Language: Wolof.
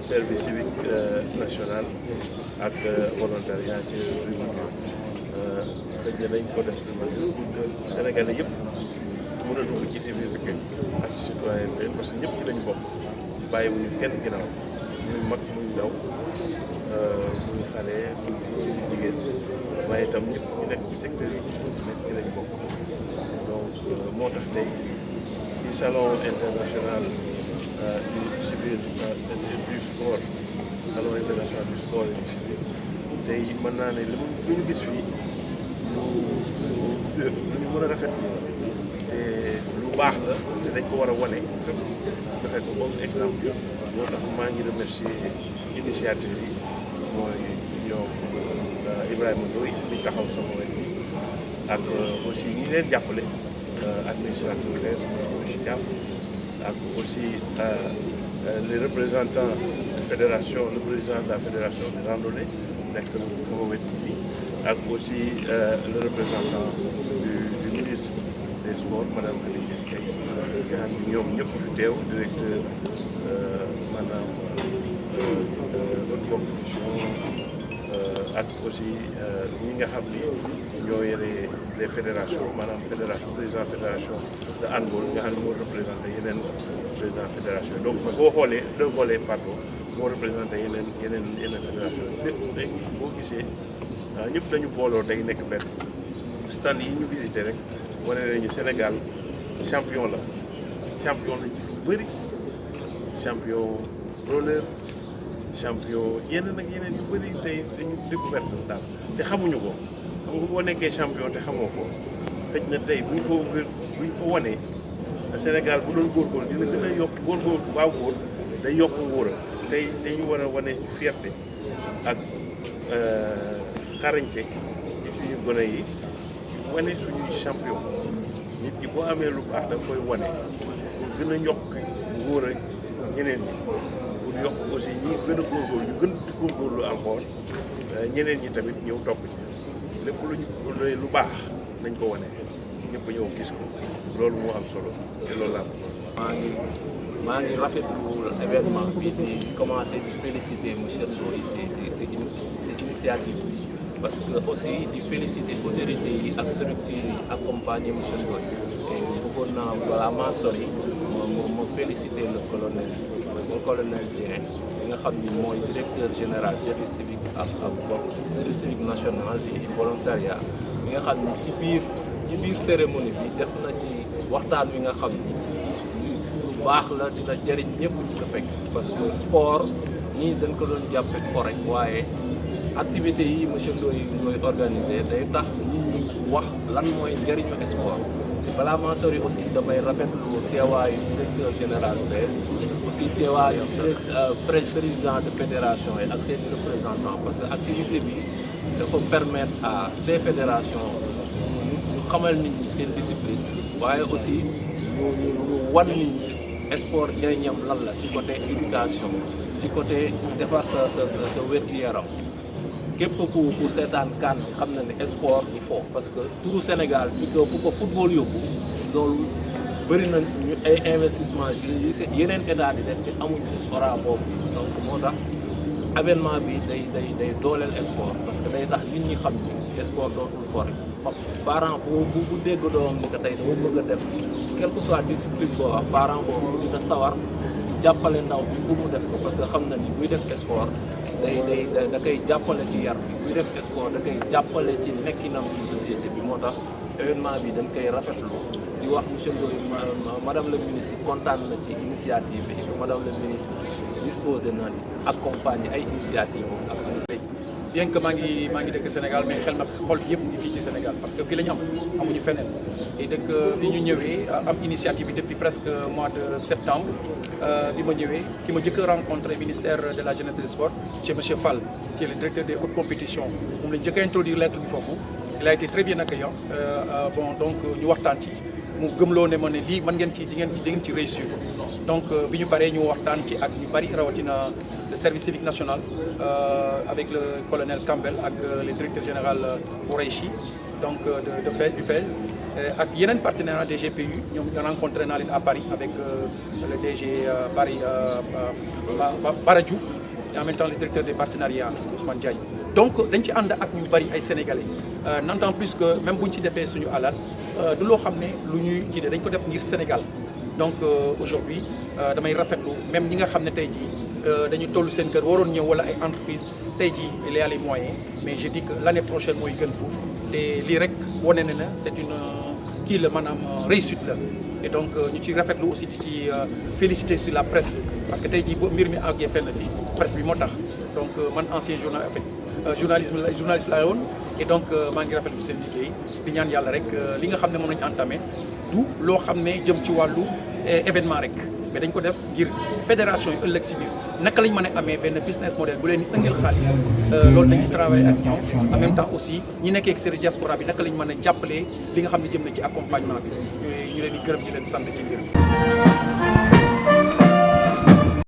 service civique national ak volontariat ci primature xëy na dañ ko def primature pour que Sénégalais yëpp mën a dugg ci civisme ak citoyenneté parce que ñëpp ci lañ bokk bàyyiwuñu kenn ginnaaw muy mag muy ndaw muy xale muy jigéen waaye itam ñëpp ñu nekk ci secteur yi nekk ci lañ bokk donc moo tax tey ci salon international du sport salon international du sport yi ci biir tey mën naa ne lu ñu gis fii lu ñu mën a rafet te lu baax la te dañ ko war a wane fépp defee ko comme exemple moo tax maa ngi remercier initiative yi mooy ñoom Ibrahima Ndoye di taxaw sama wet ak aussi ñi leen jàppale administrateur les Chicap ak aussi les représentants de fédération le président de la fédération de randonnée nekk sama wet bi ak aussi le représentant du ministre des sports madame Aly Ndiaye nga xam ni ñoom ñëpp fi teew directeur maanaam haute compétition ak aussi ñi nga xam ni ñoo yore les fédérations maanaam fédération président fédération de handball nga xam ne moo représenté yeneen président fédération donc boo xoolee deux volets pardon moo représenté yeneen fédération lépp day boo gisee ñëpp dañu booloo day nekk benn stand yi ñu visité rek wane nañu Sénégal champion la ñu bëri champion roller champion yeneen ak yeneen yu bëri tey dañu découverte daal te xamuñu ko xam nga boo nekkee champion te xamoo ko xëj na tey buñ ko wanee Sénégal bu doon góorgóorlu dina gën a yokk góorgóorlu waaw góor day yokk ngóora tey dañu war a wane fierté ak xarañte ci suñu gone yi wane suñuy champion nit ki boo amee lu baax da nga koy wane pour gën a yokk ngóora ñeneen ñi pour yokk aussi ñi gën a góorgóorlu ñu gën di góorgóorlu encore ñeneen ñi tamit ñëw topp ci lépp lu baax nañ ko wane ñëpp ñëw gis ko loolu moo am solo te loolu laa maa ngi rafetlu événement bi di commencé di féliciter monsieur Ndoye si initiative bi parce que aussi di féliciter autorités yi ak structures yi accompagner monsieur Ndoye te bëggoon naa balaa maa sori ma féliciter le colonel Dieng bi nga xam ni mooy directeur général service civique ak service civique national et volontariat bi nga xam ni ci biir cérémonie bi def na ci waxtaan wi nga xam ni lu baax la dina jëriñ ñëpp ñu ko fekk parce que sport ñii dañ ko doon jàppe ko rek waaye activité yi monsieur Ndoye mooy organisé day tax nit ñi wax lan mooy njëriñu sport balaa maa sori aussi damay rafetlu teewaayu directeur général bi aussi teewaayu président de fédération yi ak seen représentants parce que activité bi dafa permettre à ces fédérations ñu xamal nit ñi seen discipline waaye aussi ñu wan nit ñi sport njëriñam lan la ci côté éducation ci côté defar sa wér-gu-yaram képp ku seetaan kan xam na ne sport du fo parce que turu Sénégal fi ko football yóbbu loolu bëri na ñu ay investissement yi yeneen état di def te amuñu ora boobu donc moo tax avènement bi day dooleel sport parce que day tax nit ñi xam ni sport dootul fo rek parent bu dégg doom ni ko tey dama bëgg a def quelle que soit discipline boo wax parent boobu dina sawar jàppale ndaw bi pour mu def ko parce que xam na ni buy def sport da koy jàppale ci yar bi buy def sport da koy jàppale ci nekkinam ci société bi moo tax événement bi dañ koy rafetlu di wax monsieur Ndoye madame le ministre kontaan na ci initiative bi madame le ministre disposé na di accompagner ay initiative ak bien que maa ngi dëkk Sénégal mais xel na xol bi yëpp ngi fii ci Sénégal parce que fii la ñu amuñu feneen et dëkk bi ñu ñëwee am initiative bi depuis presque mois de septembre bi ma ñëwee ki ma jëkk a rencontré ministère de la jeunesse et des sports chez monsieur Fall qui est le directeur des hautes compétitions moom lañ jëkk a introduire lettre bi foofu il a été très bien accueillant bon donc ñu waxtaan ci mu gëmloo ne ma ne lii mën ngeen ci di ngeen ci réussir donc bi ñu paree ñu waxtaan ci ak ñu bari rawatina le service civique national avec le colonel Campbell ak le directeur général Khoureychi donc du FES ak yeneen partenaires des GPU ñoom rencontré naa leen à Paris avec le DG Paris Bara Diouf et en même temps le directeur des partenariats Ousmane Diagne. Donc dañ ci ànd ak ñu bari ay sénégalais n'entend plus que même buñ ci defee suñu alal du loo xam ne lu ñuy jiite dañ ko def ngir Sénégal. Donc aujourd'hui damay rafetlu même ñi nga xam ne tey jii dañu toll seen kër waroon ñëw wala ay entreprise tey jii il y a les moyens mais je dis que l'année prochaine mooy gën foofu te lii rek wane na c'est une kii la maanaam réussite la et donc ñu ci rafetlu aussi di ci féliciter sur la presse parce que tey jii mbir mi àggee fenn fii presse bi moo tax donc man ancien journaliste laa woon et donc maa ngi rafetlu seen liggéey di ñaan yàlla rek li nga xam ne moom lañu entamé du loo xam ne jëm ci wàllu événement rek mais dañ ko def ngir fédération yi ëllëg si biir naka lañ mën a amee benn business model bu leen di indil xaalis loolu dañ ci travailler ak ñoom en même temps aussi ñi nekkee ak seen diaspora bi naka lañ mën a jàppalee li nga xam ne jëm na ci accompagnement bi ñu leen di gërëm di leen sant ci mbir